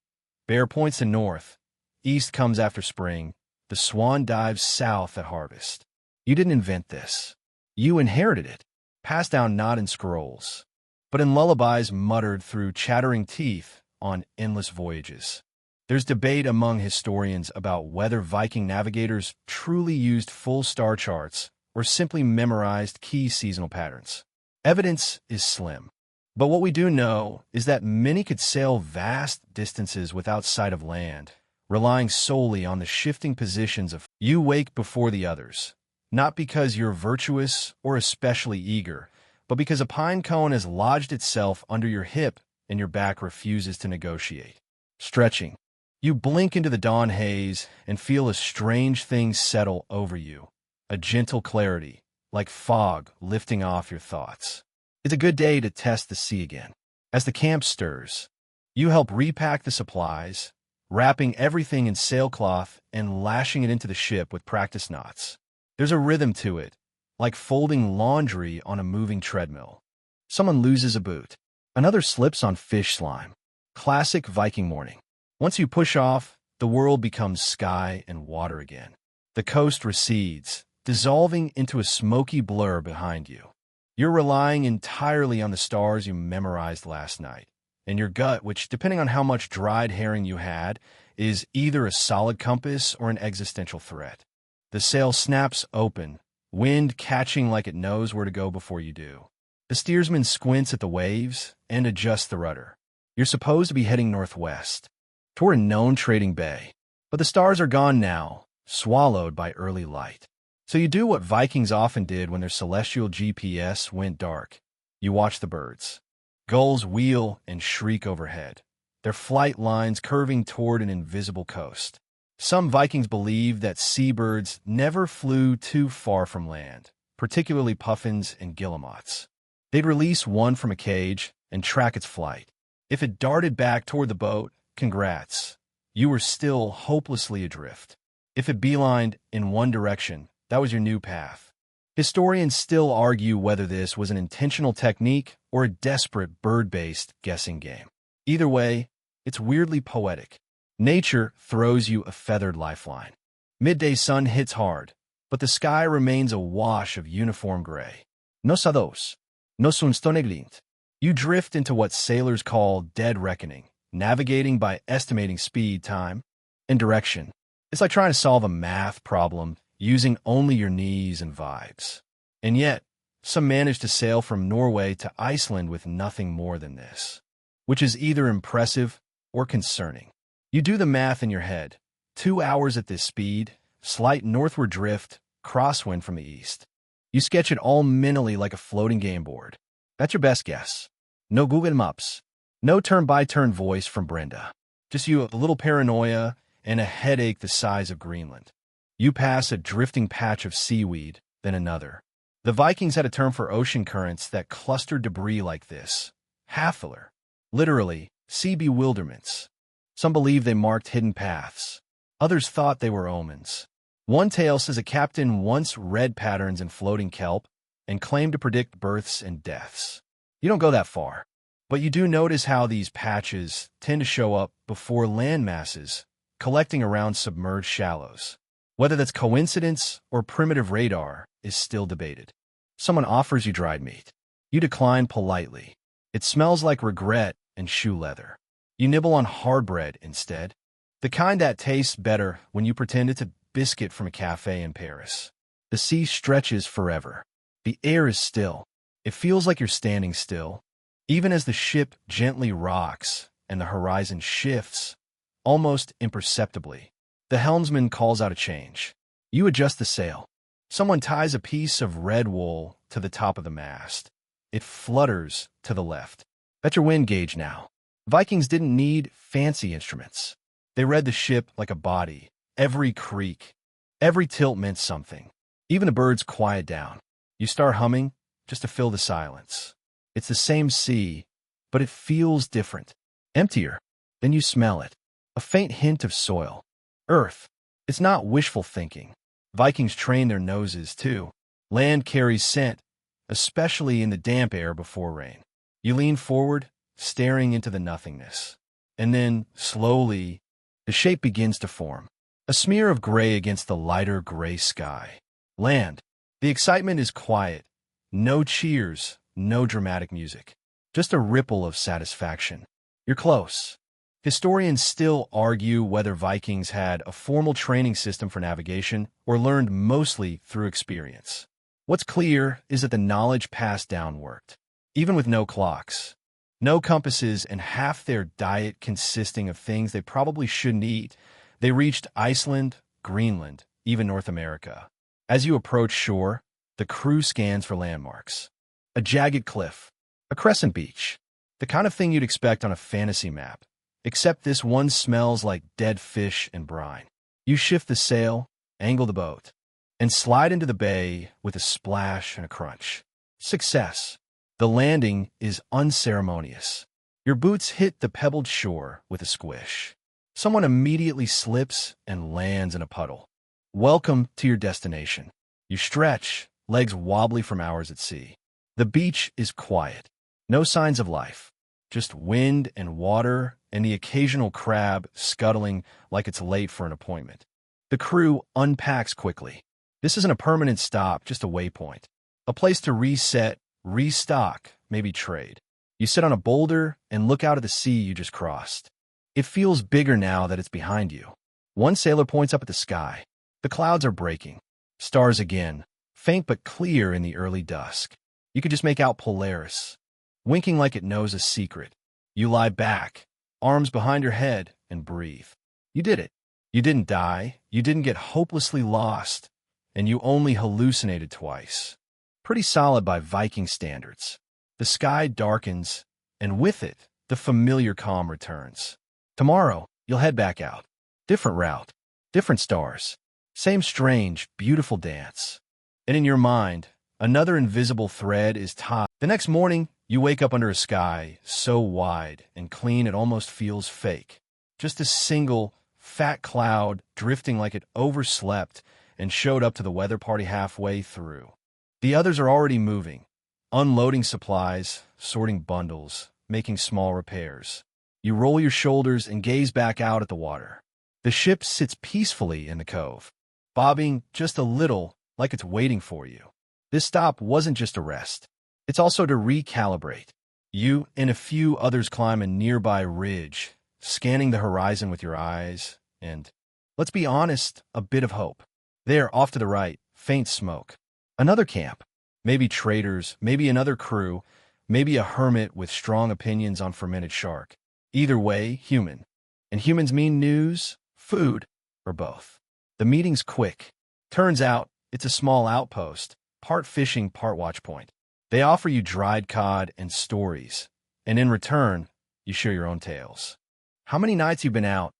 Bear points to north. East comes after spring. The swan dives south at harvest. You didn't invent this. You inherited it, passed down not in scrolls, but in lullabies muttered through chattering teeth on endless voyages. There's debate among historians about whether Viking navigators truly used full star charts or simply memorized key seasonal patterns. Evidence is slim, but what we do know is that many could sail vast distances without sight of land, relying solely on the shifting positions of you wake before the others, not because you're virtuous or especially eager, but because a pine cone has lodged itself under your hip and your back refuses to negotiate. Stretching. You blink into the dawn haze and feel a strange thing settle over you, a gentle clarity, like fog lifting off your thoughts. It's a good day to test the sea again. As the camp stirs, you help repack the supplies, wrapping everything in sailcloth and lashing it into the ship with practice knots. There's a rhythm to it, like folding laundry on a moving treadmill. Someone loses a boot. Another slips on fish slime. Classic Viking morning. Once you push off, the world becomes sky and water again. The coast recedes, dissolving into a smoky blur behind you. You're relying entirely on the stars you memorized last night, and your gut, which, depending on how much dried herring you had, is either a solid compass or an existential threat. The sail snaps open, wind catching like it knows where to go before you do. The steersman squints at the waves and adjusts the rudder. You're supposed to be heading northwest, toward a known trading bay, but the stars are gone now, swallowed by early light. So you do what Vikings often did when their celestial GPS went dark. You watch the birds. Gulls wheel and shriek overhead, their flight lines curving toward an invisible coast. Some Vikings believed that seabirds never flew too far from land, particularly puffins and guillemots. They'd release one from a cage and track its flight. If it darted back toward the boat, congrats. You were still hopelessly adrift. If it beelined in one direction, that was your new path. Historians still argue whether this was an intentional technique or a desperate bird-based guessing game. Either way, it's weirdly poetic. Nature throws you a feathered lifeline. Midday sun hits hard, but the sky remains a wash of uniform gray. No sados, no sunstoneglint. You drift into what sailors call dead reckoning, navigating by estimating speed, time, and direction. It's like trying to solve a math problem using only your knees and vibes. And yet, some manage to sail from Norway to Iceland with nothing more than this, which is either impressive or concerning. You do the math in your head. 2 hours at this speed, slight northward drift, crosswind from the east. You sketch it all mentally like a floating game board. That's your best guess. No Google Maps. No turn-by-turn voice from Brenda. Just you, a little paranoia, and a headache the size of Greenland. You pass a drifting patch of seaweed, then another. The Vikings had a term for ocean currents that clustered debris like this. Hafler. Literally, sea bewilderments. Some believe they marked hidden paths. Others thought they were omens. One tale says a captain once read patterns in floating kelp and claimed to predict births and deaths. You don't go that far, but you do notice how these patches tend to show up before land masses, collecting around submerged shallows. Whether that's coincidence or primitive radar is still debated. Someone offers you dried meat. You decline politely. It smells like regret and shoe leather. You nibble on hard bread instead, the kind that tastes better when you pretend it's a biscuit from a cafe in Paris. The sea stretches forever. The air is still. It feels like you're standing still, even as the ship gently rocks and the horizon shifts, almost imperceptibly. The helmsman calls out a change. You adjust the sail. Someone ties a piece of red wool to the top of the mast. It flutters to the left. That's your wind gauge now. Vikings didn't need fancy instruments. They read the ship like a body. Every creak, every tilt meant something. Even the birds quiet down. You start humming just to fill the silence. It's the same sea, but it feels different. Emptier. Then you smell it. A faint hint of soil. Earth. It's not wishful thinking. Vikings train their noses, too. Land carries scent, especially in the damp air before rain. You lean forward, staring into the nothingness. And then, slowly, the shape begins to form. A smear of gray against the lighter gray sky. Land. The excitement is quiet. No cheers, no dramatic music. Just a ripple of satisfaction. You're close. Historians still argue whether Vikings had a formal training system for navigation or learned mostly through experience. What's clear is that the knowledge passed down worked, even with no clocks, no compasses, and half their diet consisting of things they probably shouldn't eat. They reached Iceland, Greenland, even North America. As you approach shore, the crew scans for landmarks. A jagged cliff, a crescent beach, the kind of thing you'd expect on a fantasy map. Except this one smells like dead fish and brine. You shift the sail, angle the boat, and slide into the bay with a splash and a crunch. Success. The landing is unceremonious. Your boots hit the pebbled shore with a squish. Someone immediately slips and lands in a puddle. Welcome to your destination. You stretch, legs wobbly from hours at sea. The beach is quiet. No signs of life. Just wind and water and the occasional crab scuttling like it's late for an appointment. The crew unpacks quickly. This isn't a permanent stop, just a waypoint. A place to reset, restock, maybe trade. You sit on a boulder and look out at the sea you just crossed. It feels bigger now that it's behind you. One sailor points up at the sky. The clouds are breaking. Stars again, faint but clear in the early dusk. You could just make out Polaris, winking like it knows a secret. You lie back, arms behind your head, and breathe. You did it. You didn't die. You didn't get hopelessly lost. And you only hallucinated twice. Pretty solid by Viking standards. The sky darkens, and with it, the familiar calm returns. Tomorrow, you'll head back out. Different route, different stars. Same strange, beautiful dance. And in your mind, another invisible thread is tied. The next morning, you wake up under a sky so wide and clean it almost feels fake. Just a single, fat cloud drifting like it overslept and showed up to the weather party halfway through. The others are already moving, unloading supplies, sorting bundles, making small repairs. You roll your shoulders and gaze back out at the water. The ship sits peacefully in the cove, bobbing just a little like it's waiting for you. This stop wasn't just a rest. It's also to recalibrate. You and a few others climb a nearby ridge, scanning the horizon with your eyes, and, let's be honest, a bit of hope. There, off to the right, faint smoke. Another camp. Maybe traders, maybe another crew, maybe a hermit with strong opinions on fermented shark. Either way, human. And humans mean news, food, or both. The meeting's quick. Turns out, it's a small outpost, part fishing, part watch point. They offer you dried cod and stories, and in return, you share your own tales. How many nights you've been out,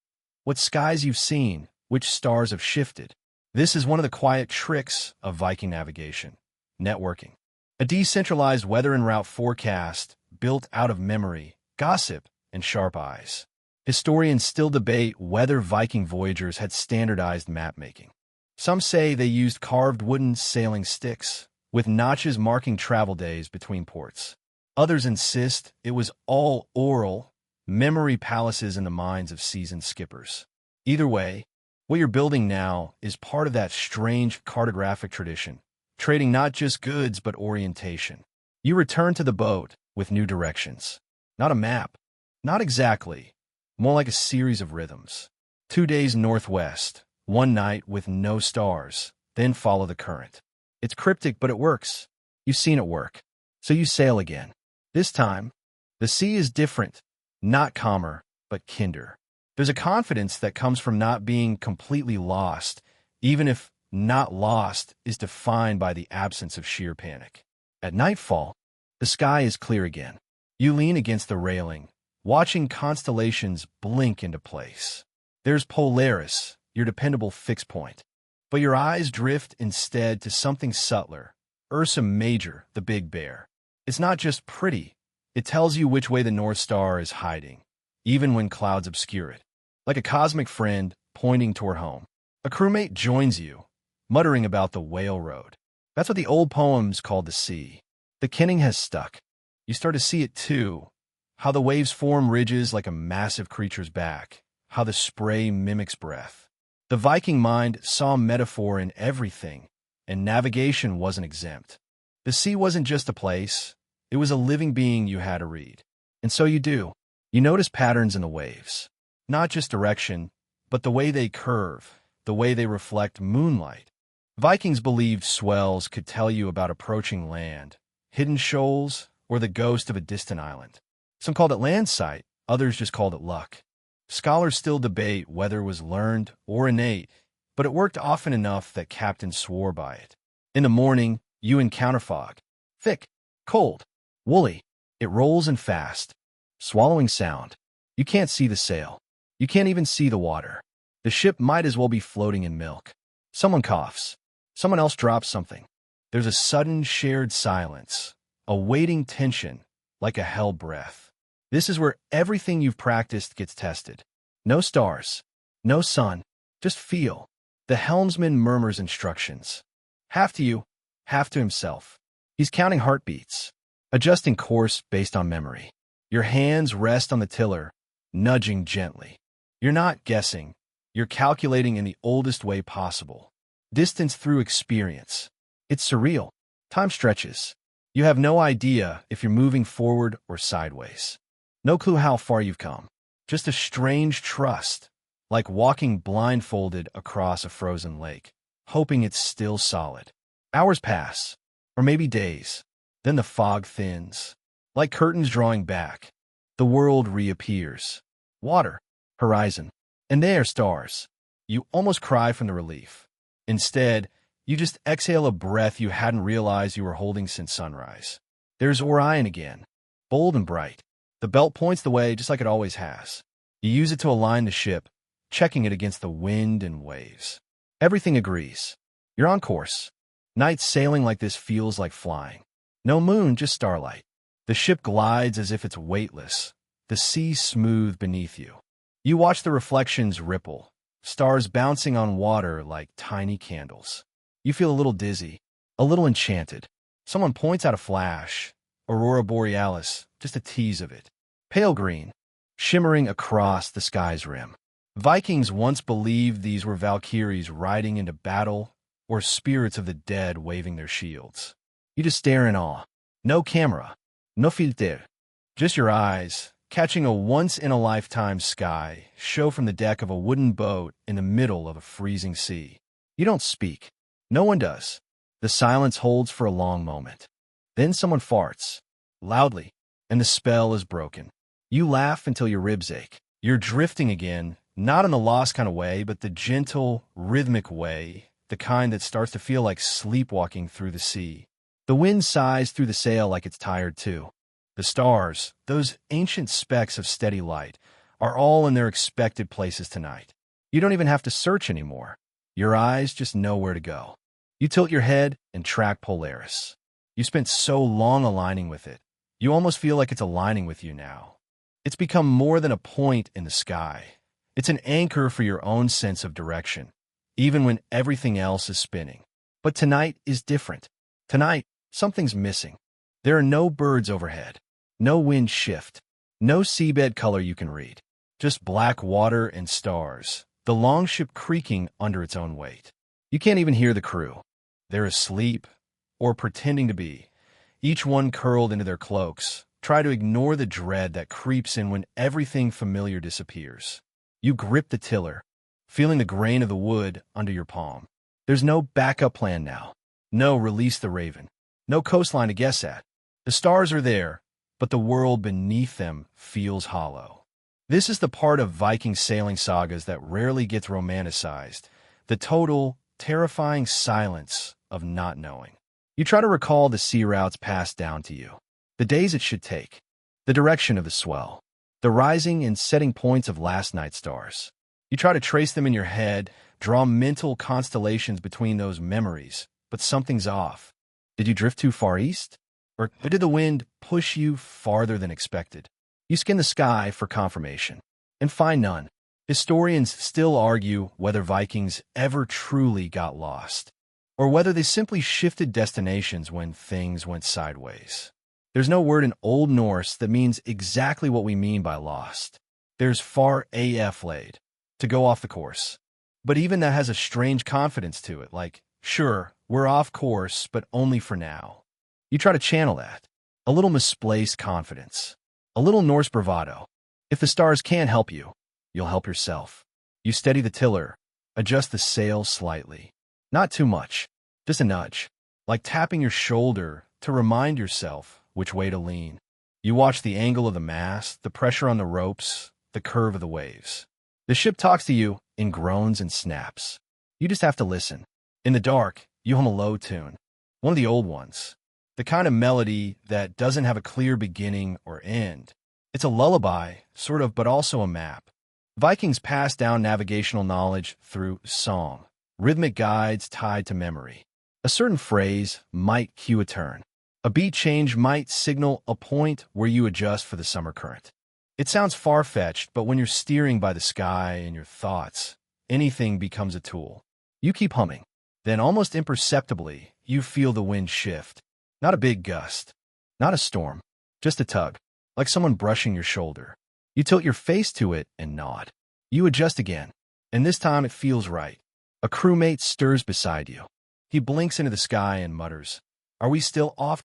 what skies you've seen, which stars have shifted. This is one of the quiet tricks of Viking navigation. Networking. A decentralized weather and route forecast built out of memory, gossip, and sharp eyes. Historians still debate whether Viking voyagers had standardized map-making. Some say they used carved wooden sailing sticks, with notches marking travel days between ports. Others insist it was all oral, memory palaces in the minds of seasoned skippers. Either way, what you're building now is part of that strange cartographic tradition, trading not just goods but orientation. You return to the boat with new directions. Not a map. Not exactly. More like a series of rhythms. 2 days northwest, one night with no stars, then follow the current. It's cryptic, but it works. You've seen it work. So you sail again. This time, the sea is different, not calmer, but kinder. There's a confidence that comes from not being completely lost, even if not lost is defined by the absence of sheer panic. At nightfall, the sky is clear again. You lean against the railing, watching constellations blink into place. There's Polaris, your dependable fixed point. But your eyes drift instead to something subtler, Ursa Major, the Big Bear. It's not just pretty, it tells you which way the North Star is hiding, even when clouds obscure it. Like a cosmic friend pointing toward home. A crewmate joins you, muttering about the whale road. That's what the old poems called the sea. The kenning has stuck. You start to see it too, how the waves form ridges like a massive creature's back, how the spray mimics breath. The Viking mind saw metaphor in everything, and navigation wasn't exempt. The sea wasn't just a place, it was a living being you had to read. And so you do. You notice patterns in the waves. Not just direction, but the way they curve, the way they reflect moonlight. Vikings believed swells could tell you about approaching land, hidden shoals, or the ghost of a distant island. Some called it land sight, others just called it luck. Scholars still debate whether it was learned or innate, but it worked often enough that captains swore by it. In the morning, you encounter fog. Thick, cold, woolly. It rolls in fast. Swallowing sound. You can't see the sail. You can't even see the water. The ship might as well be floating in milk. Someone coughs. Someone else drops something. There's a sudden shared silence, a waiting tension, like a hell breath. This is where everything you've practiced gets tested. No stars, no sun, just feel. The helmsman murmurs instructions. Half to you, half to himself. He's counting heartbeats, adjusting course based on memory. Your hands rest on the tiller, nudging gently. You're not guessing. You're calculating in the oldest way possible. Distance through experience. It's surreal. Time stretches. You have no idea if you're moving forward or sideways. No clue how far you've come. Just a strange trust, like walking blindfolded across a frozen lake, hoping it's still solid. Hours pass, or maybe days. Then the fog thins. Like curtains drawing back, the world reappears. Water, horizon, and there stars. You almost cry from the relief. Instead, you just exhale a breath you hadn't realized you were holding since sunrise. There's Orion again, bold and bright. The belt points the way just like it always has. You use it to align the ship, checking it against the wind and waves. Everything agrees. You're on course. Night sailing like this feels like flying. No moon, just starlight. The ship glides as if it's weightless, the sea smooth beneath you. You watch the reflections ripple, stars bouncing on water like tiny candles. You feel a little dizzy, a little enchanted. Someone points out a flash, Aurora Borealis, just a tease of it. Pale green, shimmering across the sky's rim. Vikings once believed these were Valkyries riding into battle or spirits of the dead waving their shields. You just stare in awe. No camera, no filter, just your eyes, catching a once-in-a-lifetime sky show from the deck of a wooden boat in the middle of a freezing sea. You don't speak. No one does. The silence holds for a long moment. Then someone farts, loudly, and the spell is broken. You laugh until your ribs ache. You're drifting again, not in the lost kind of way, but the gentle, rhythmic way, the kind that starts to feel like sleepwalking through the sea. The wind sighs through the sail like it's tired too. The stars, those ancient specks of steady light, are all in their expected places tonight. You don't even have to search anymore. Your eyes just know where to go. You tilt your head and track Polaris. You spent so long aligning with it. You almost feel like it's aligning with you now. It's become more than a point in the sky. It's an anchor for your own sense of direction, even when everything else is spinning. But tonight is different. Tonight, something's missing. There are no birds overhead, no wind shift, no seabed color you can read, just black water and stars, the longship creaking under its own weight. You can't even hear the crew. They're asleep, or pretending to be, each one curled into their cloaks, try to ignore the dread that creeps in when everything familiar disappears. You grip the tiller, feeling the grain of the wood under your palm. There's no backup plan now. No release the raven. No coastline to guess at. The stars are there, but the world beneath them feels hollow. This is the part of Viking sailing sagas that rarely gets romanticized, the total, terrifying silence of not knowing. You try to recall the sea routes passed down to you, the days it should take, the direction of the swell, the rising and setting points of last night's stars. You try to trace them in your head, draw mental constellations between those memories, but something's off. Did you drift too far east? Or did the wind push you farther than expected? You scan the sky for confirmation, and find none. Historians still argue whether Vikings ever truly got lost, or whether they simply shifted destinations when things went sideways. There's no word in Old Norse that means exactly what we mean by lost. There's far AF laid, to go off the course. But even that has a strange confidence to it, like, sure, we're off course, but only for now. You try to channel that. A little misplaced confidence. A little Norse bravado. If the stars can't help you, you'll help yourself. You steady the tiller, adjust the sail slightly. Not too much, just a nudge, like tapping your shoulder to remind yourself which way to lean. You watch the angle of the mast, the pressure on the ropes, the curve of the waves. The ship talks to you in groans and snaps. You just have to listen. In the dark, you hum a low tune, one of the old ones, the kind of melody that doesn't have a clear beginning or end. It's a lullaby, sort of, but also a map. Vikings passed down navigational knowledge through song, rhythmic guides tied to memory. A certain phrase might cue a turn. A beat change might signal a point where you adjust for the summer current. It sounds far-fetched, but when you're steering by the sky and your thoughts, anything becomes a tool. You keep humming. Then, almost imperceptibly, you feel the wind shift. Not a big gust, not a storm, just a tug, like someone brushing your shoulder. You tilt your face to it and nod. You adjust again, and this time it feels right. A crewmate stirs beside you. He blinks into the sky and mutters, "Are we still off